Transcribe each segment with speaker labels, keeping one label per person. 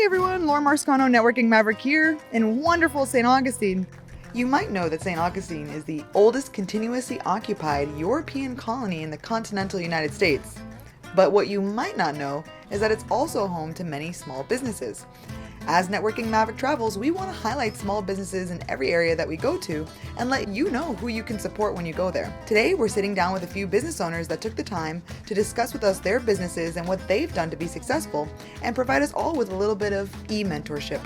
Speaker 1: everyone, Laura Marscano, Networking Maverick here in wonderful St. Augustine. You might know that St. Augustine is the oldest continuously occupied European colony in the continental United States. But what you might not know is that it's also home to many small businesses. As Networking Maverick travels, we want to highlight small businesses in every area that we go to and let you know who you can support when you go there. Today, we're sitting down with a few business owners that took the time to discuss with us their businesses and what they've done to be successful and provide us all with a little bit of e-mentorship.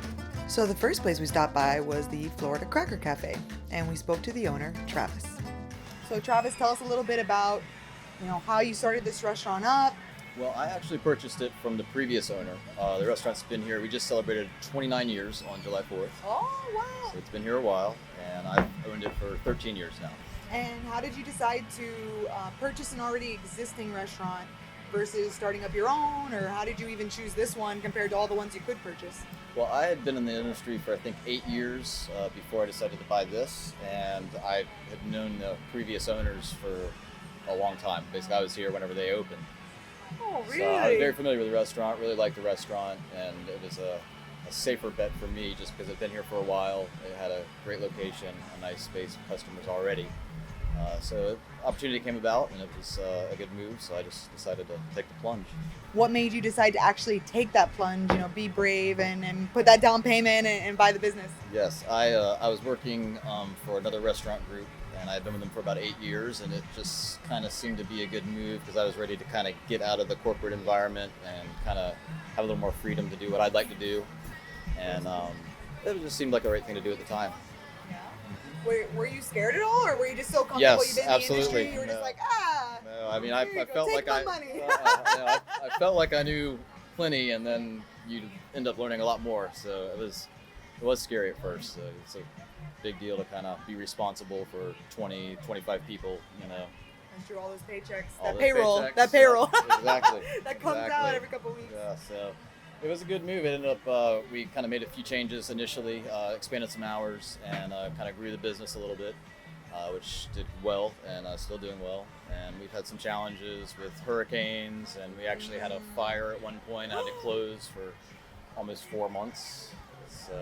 Speaker 1: So the first place we stopped by was the Florida Cracker Cafe, and we spoke to the owner, Travis. So Travis, tell us a little bit about, how you started this restaurant up.
Speaker 2: Well, I actually purchased it from the previous owner. The restaurant's been here. We just celebrated 29 years on July 4th.
Speaker 1: Oh, wow.
Speaker 2: So it's been here a while, and I've owned it for 13 years now.
Speaker 1: And how did you decide to purchase an already existing restaurant versus starting up your own, or how did you even choose this one compared to all the ones you could purchase?
Speaker 2: Well, I had been in the industry for, I think, 8 years before I decided to buy this, and I had known the previous owners for a long time. Basically, I was here whenever they opened.
Speaker 1: Oh, really?
Speaker 2: So I was very familiar with the restaurant, really liked the restaurant, and it was a safer bet for me just because I'd been here for a while. It had a great location, a nice space, customers already. So opportunity came about, and it was a good move, so I just decided to take the plunge.
Speaker 1: What made you decide to actually take that plunge, be brave and put that down payment and buy the business?
Speaker 2: Yes, I was working for another restaurant group, and I had been with them for about 8 years, and it just kind of seemed to be a good move because I was ready to kind of get out of the corporate environment and kind of have a little more freedom to do what I'd like to do, and it just seemed like the right thing to do at the time.
Speaker 1: Were you scared at all, or were you just so comfortable?
Speaker 2: Yes,
Speaker 1: You've been
Speaker 2: absolutely.
Speaker 1: In the industry, you were just like,
Speaker 2: No, I mean, I felt
Speaker 1: take
Speaker 2: like
Speaker 1: my money.
Speaker 2: I felt like I knew plenty, and then you end up learning a lot more. So it was scary at first. So it's a big deal to kind of be responsible for 20, 25 people,
Speaker 1: And through all those paychecks,
Speaker 2: all
Speaker 1: that
Speaker 2: those
Speaker 1: payroll,
Speaker 2: paychecks.
Speaker 1: that payroll.
Speaker 2: Exactly.
Speaker 1: That comes out every couple of weeks.
Speaker 2: Yeah, so it was a good move. It ended up, we kind of made a few changes initially, expanded some hours, and kind of grew the business a little bit, which did well, and still doing well. And we've had some challenges with hurricanes, and we actually had a fire at one point. I had to close for almost 4 months. So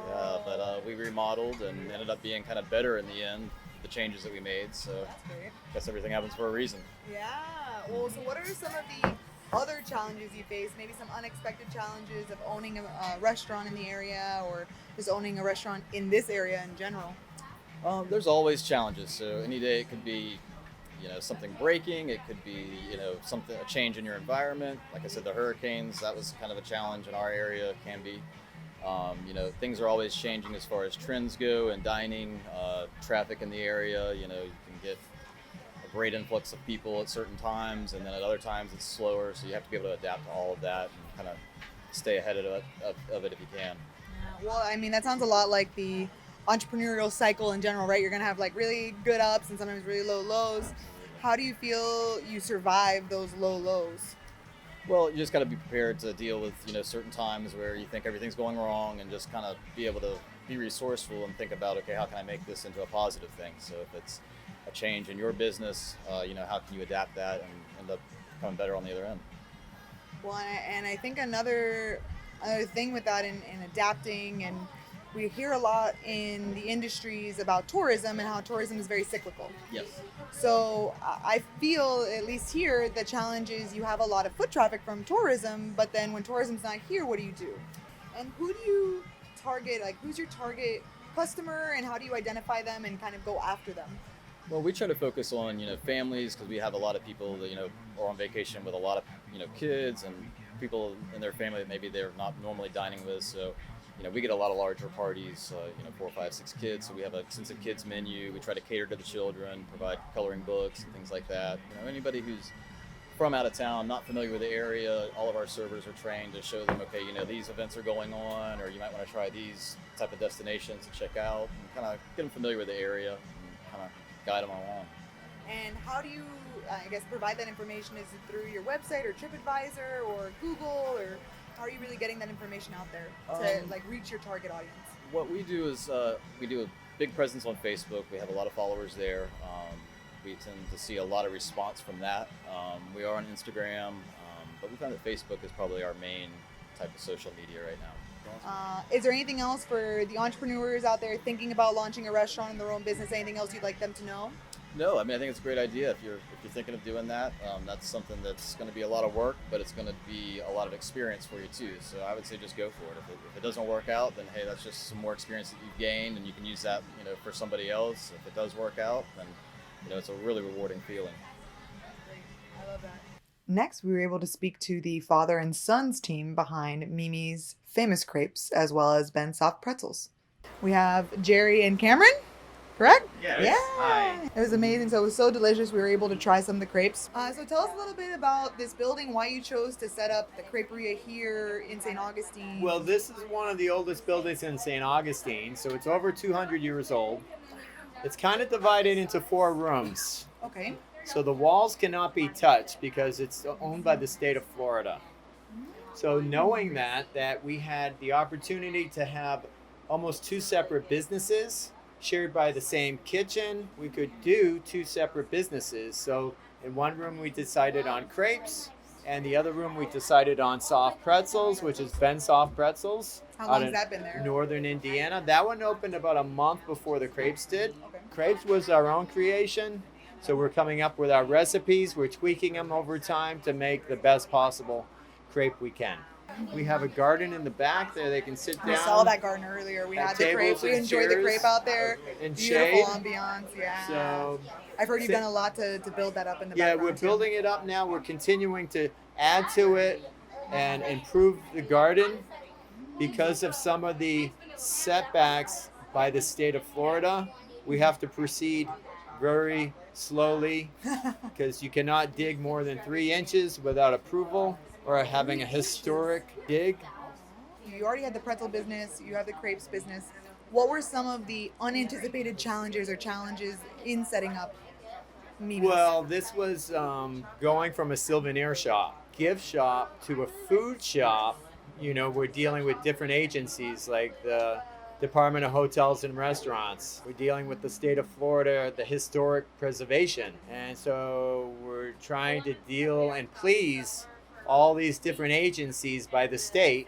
Speaker 2: yeah, but we remodeled and ended up being kind of better in the end, the changes that we made. So I guess everything happens for a reason.
Speaker 1: Yeah. Well, so what are some of the other challenges you face, maybe some unexpected challenges of owning a restaurant in the area, or just owning a restaurant in this area in general?
Speaker 2: There's always challenges. So any day it could be, something breaking. It could be, a change in your environment. Like I said, the hurricanes, that was kind of a challenge in our area. It can be. Things are always changing as far as trends go and dining, traffic in the area. You can get a great influx of people at certain times, and then at other times it's slower. So you have to be able to adapt to all of that and kind of stay ahead of it if you can.
Speaker 1: Yeah. Well, I mean, that sounds a lot like the entrepreneurial cycle in general, right? You're going to have like really good ups and sometimes really low lows. How do you feel you survive those low lows?
Speaker 2: Well, you just got to be prepared to deal with, certain times where you think everything's going wrong, and just kind of be able to be resourceful and think about, okay, how can I make this into a positive thing? So if it's a change in your business, how can you adapt that and end up coming better on the other end?
Speaker 1: Well, and I think another thing with that in adapting, and we hear a lot in the industries about tourism and how tourism is very cyclical.
Speaker 2: Yes.
Speaker 1: So I feel, at least here, the challenge is you have a lot of foot traffic from tourism, but then when tourism's not here, what do you do? And who do you target? Like, who's your target customer, and how do you identify them and kind of go after them?
Speaker 2: Well, we try to focus on, families, because we have a lot of people that, are on vacation with a lot of, kids and people in their family that maybe they're not normally dining with. So, we get a lot of larger parties, 4, 5, 6 kids. So we have an extensive kids menu. We try to cater to the children, provide coloring books and things like that. Anybody who's from out of town, not familiar with the area, all of our servers are trained to show them, okay, these events are going on, or you might want to try these type of destinations to check out, and kind of get them familiar with the area and kind of guide them along.
Speaker 1: And how do you, provide that information? Is it through your website or TripAdvisor or Google, or how are you really getting that information out there to reach your target audience?
Speaker 2: What we do is we do a big presence on Facebook. We have a lot of followers there. We tend to see a lot of response from that. We are on Instagram, but we found that Facebook is probably our main type of social media right now.
Speaker 1: Is there anything else for the entrepreneurs out there thinking about launching a restaurant in their own business? Anything else you'd like them to know?
Speaker 2: No, I mean I think it's a great idea if you're thinking of doing that. That's something that's going to be a lot of work, but it's going to be a lot of experience for you too. So I would say just go for it. If it doesn't work out, then hey, that's just some more experience that you've gained, and you can use that for somebody else. If it does work out, then it's a really rewarding feeling.
Speaker 1: Great. I love that. Next, we were able to speak to the father and son's team behind Mimi's famous crepes, as well as Ben's soft pretzels. We have Jerry and Cameron, correct?
Speaker 3: Yes.
Speaker 1: Yeah.
Speaker 3: Hi.
Speaker 1: It was amazing. So it was so delicious. We were able to try some of the crepes. So tell us a little bit about this building, why you chose to set up the creperia here in St. Augustine.
Speaker 3: Well, this is one of the oldest buildings in St. Augustine, so it's over 200 years old. It's kind of divided into 4 rooms.
Speaker 1: Okay.
Speaker 3: So the walls cannot be touched because it's owned by the state of Florida. So knowing that we had the opportunity to have almost 2 separate businesses shared by the same kitchen, we could do 2 separate businesses. So in one room we decided on crepes, and the other room we decided on soft pretzels, which is Ben's Soft Pretzels.
Speaker 1: How long has that been there?
Speaker 3: Northern Indiana. That one opened about a month before the crepes did.
Speaker 1: Okay.
Speaker 3: Crepes was our own creation. So we're coming up with our recipes. We're tweaking them over time to make the best possible crepe we can. We have a garden in the back there. They can sit down.
Speaker 1: We saw that garden earlier. We had the crepe.
Speaker 3: tables
Speaker 1: We
Speaker 3: and
Speaker 1: enjoyed the
Speaker 3: chairs
Speaker 1: crepe out there.
Speaker 3: and
Speaker 1: Beautiful
Speaker 3: shade.
Speaker 1: ambiance. Yeah.
Speaker 3: So
Speaker 1: I've heard you've
Speaker 3: sit-
Speaker 1: done a lot to build that up in the
Speaker 3: yeah,
Speaker 1: background.
Speaker 3: we're
Speaker 1: too.
Speaker 3: building it up now. We're continuing to add to it and improve the garden because of some of the setbacks by the state of Florida. We have to proceed very slowly because you cannot dig more than 3 inches without approval or having a historic dig.
Speaker 1: You already had the pretzel business. You have the crepes business. What were some of the unanticipated challenges in setting up Mimi's?
Speaker 3: Well, this was going from a souvenir shop, gift shop, to a food shop. We're dealing with different agencies like the Department of Hotels and Restaurants. We're dealing with the state of Florida, the historic preservation. And so we're trying to deal and please all these different agencies by the state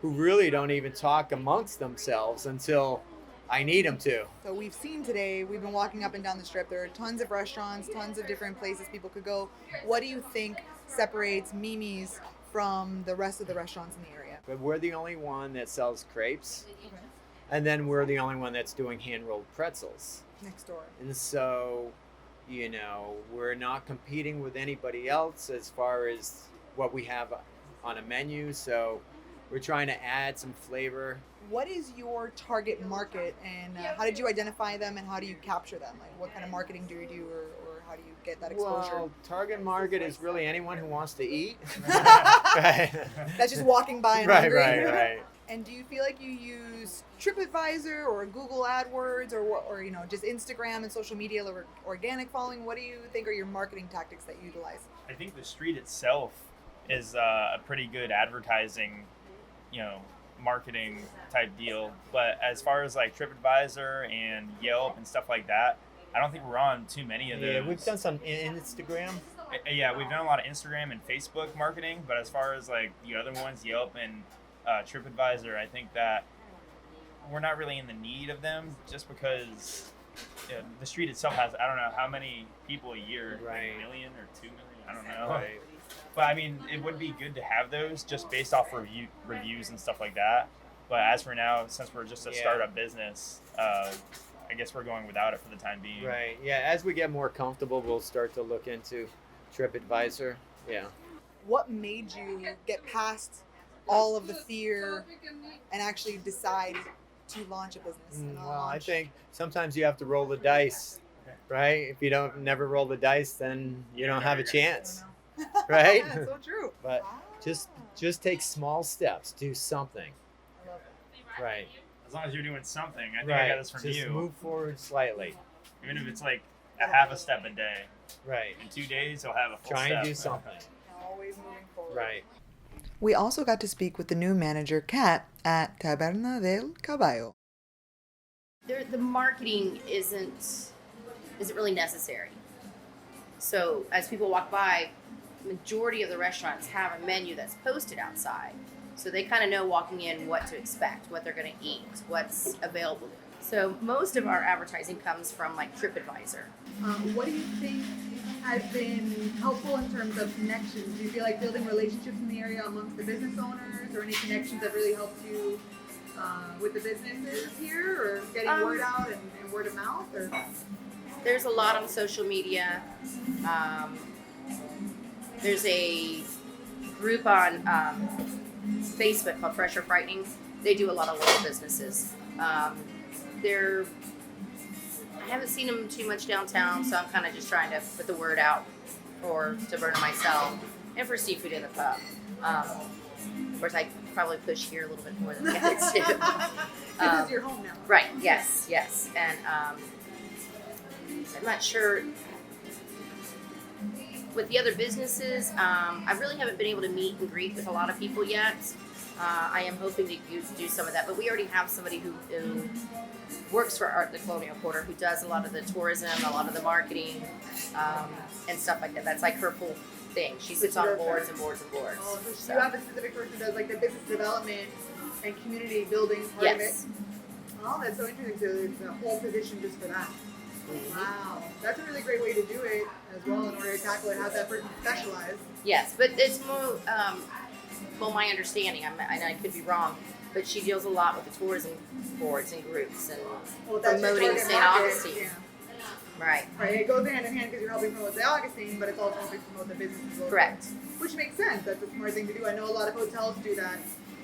Speaker 3: who really don't even talk amongst themselves until I need them to.
Speaker 1: So we've seen today, we've been walking up and down the strip. There are tons of restaurants, tons of different places people could go. What do you think separates Mimi's from the rest of the restaurants in the area?
Speaker 3: But we're the only one that sells crepes.
Speaker 1: Okay.
Speaker 3: And then we're the only one that's doing hand-rolled pretzels.
Speaker 1: Next door.
Speaker 3: And so, we're not competing with anybody else as far as what we have on a menu. So we're trying to add some flavor.
Speaker 1: What is your target market, and how did you identify them, and how do you capture them? Like, what kind of marketing do you do, or how do you get that exposure?
Speaker 3: Well, target market is really anyone who wants to eat.
Speaker 1: That's just walking by and hungry.
Speaker 3: Right.
Speaker 1: And do you feel like you use TripAdvisor or Google AdWords or just Instagram and social media or organic following? What do you think are your marketing tactics that you utilize?
Speaker 4: I think the street itself is a pretty good advertising, marketing type deal. But as far as like TripAdvisor and Yelp and stuff like that, I don't think we're on too many of those.
Speaker 3: Yeah, we've done some Instagram.
Speaker 4: Yeah, we've done a lot of Instagram and Facebook marketing, but as far as like the other ones, Yelp and TripAdvisor, I think that we're not really in the need of them just because the street itself has, I don't know how many people a year,
Speaker 3: Right.
Speaker 4: like 1 million or 2 million, I don't know.
Speaker 3: Right.
Speaker 4: But I mean, it would be good to have those just based off reviews and stuff like that. But as for now, since we're just a startup business, I guess we're going without it for the time being.
Speaker 3: Right. Yeah. As we get more comfortable, we'll start to look into TripAdvisor. Yeah.
Speaker 1: What made you get past all of the fear and actually decide to launch a business? And
Speaker 3: Well, I think sometimes you have to roll the dice, right? If you don't never roll the dice, then you don't have a chance, right?
Speaker 1: That's so true.
Speaker 3: But just take small steps. Do something.
Speaker 1: I love that.
Speaker 3: Right.
Speaker 4: As long as you're doing something, I think I got this from
Speaker 3: Just
Speaker 4: you.
Speaker 3: move forward slightly.
Speaker 4: Even if it's like a half a step a day.
Speaker 3: Right.
Speaker 4: In 2 days, I'll have a full
Speaker 3: Try
Speaker 4: step.
Speaker 3: and do something.
Speaker 1: Always moving forward.
Speaker 3: Right.
Speaker 1: We also got to speak with the new manager, Kat, at Cabana del Caballo.
Speaker 5: The marketing isn't really necessary. So as people walk by, majority of the restaurants have a menu that's posted outside. So they kind of know walking in what to expect, what they're going to eat, what's available. So most of our advertising comes from like TripAdvisor.
Speaker 1: What do you think has been helpful in terms of connections? Do you feel like building relationships in the area amongst the business owners, or any connections that really helped you with the businesses here, or getting word out and word of mouth? Or
Speaker 5: There's a lot on social media. There's a group on Facebook called Fresh or Frightening. They do a lot of local businesses. I haven't seen them too much downtown, so I'm kind of just trying to put the word out for Cabana myself and for Seafood in the Pub. Of course, I probably push here a little bit more than the others do.
Speaker 1: this is your home now.
Speaker 5: Right, yes. And I'm not sure with the other businesses. I really haven't been able to meet and greet with a lot of people yet. I am hoping to do some of that, but we already have somebody who works for the Colonial Quarter, who does a lot of the tourism, a lot of the marketing, and stuff like that. That's like her full thing. She sits on boards and boards and boards.
Speaker 1: Oh, so you have a specific person who does like the business development and community building part of it? Oh, that's so interesting. So it's a whole position just for that.
Speaker 5: Mm-hmm.
Speaker 1: Wow. That's a really great way to do it as well in order to tackle it, have that person specialize.
Speaker 5: Yes, but it's more, well, my understanding, and I could be wrong, but she deals a lot with the tourism boards and groups and
Speaker 1: That's your
Speaker 5: promoting
Speaker 1: target
Speaker 5: St.
Speaker 1: market.
Speaker 5: Augustine.
Speaker 1: Yeah.
Speaker 5: Right.
Speaker 1: Right, it goes hand in hand because you're helping promote St. Augustine, but it's also helping promote the business as well.
Speaker 5: Correct.
Speaker 1: Which makes sense. That's a smart thing to do. I know a lot of hotels do that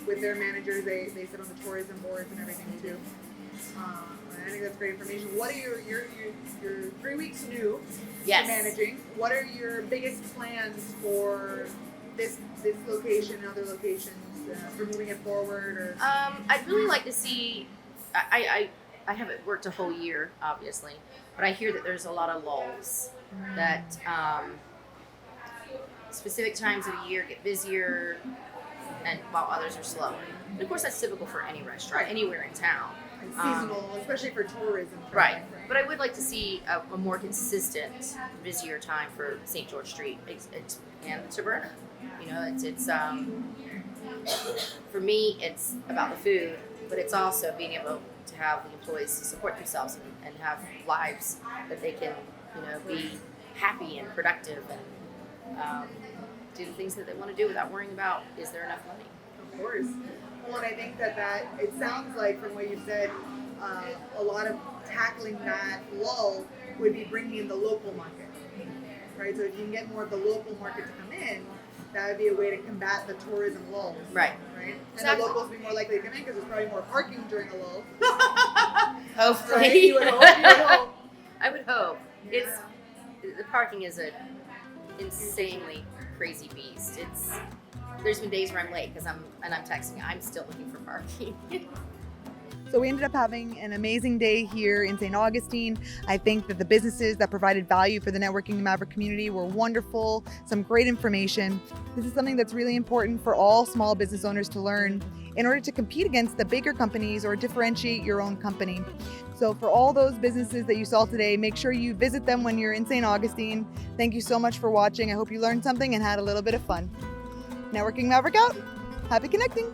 Speaker 1: with their managers. They sit on the tourism boards and everything too. I think that's great information. What are your 3 weeks new
Speaker 5: Yes.
Speaker 1: to managing? What are your biggest plans for this location and other locations for moving it forward? Or
Speaker 5: I'd really like to see. I haven't worked a whole year, obviously, but I hear that there's a lot of lulls. That specific times of the year get busier, and while others are slower. And of course, that's typical for any restaurant, anywhere in town.
Speaker 1: and seasonal, especially for tourism.
Speaker 5: Right. But I would like to see a more consistent, busier time for St. George Street and Taberna. You know, it's for me, it's about the food, but it's also being able to have the employees support themselves and have lives that they can, you know, be happy and productive and do the things that they want to do without worrying about, is there enough money?
Speaker 1: Of course. Well, and I think that it sounds like from what you said, a lot of tackling that lull would be bringing in the local market, right? So if you can get more of the local market to come in, that would be a way to combat the tourism lulls.
Speaker 5: Right.
Speaker 1: Right? And
Speaker 5: Exactly.
Speaker 1: the locals would be more likely to come in because there's probably more parking during a lull.
Speaker 5: Hopefully.
Speaker 1: Right? You would hope.
Speaker 5: I would hope.
Speaker 1: Yeah.
Speaker 5: The parking is a insanely crazy beast. There's been days where I'm late because I'm texting. I'm still looking for parking.
Speaker 1: So we ended up having an amazing day here in St. Augustine. I think that the businesses that provided value for the Networking Maverick community were wonderful, some great information. This is something that's really important for all small business owners to learn in order to compete against the bigger companies or differentiate your own company. So for all those businesses that you saw today, make sure you visit them when you're in St. Augustine. Thank you so much for watching. I hope you learned something and had a little bit of fun. Networking Maverick out. Happy connecting.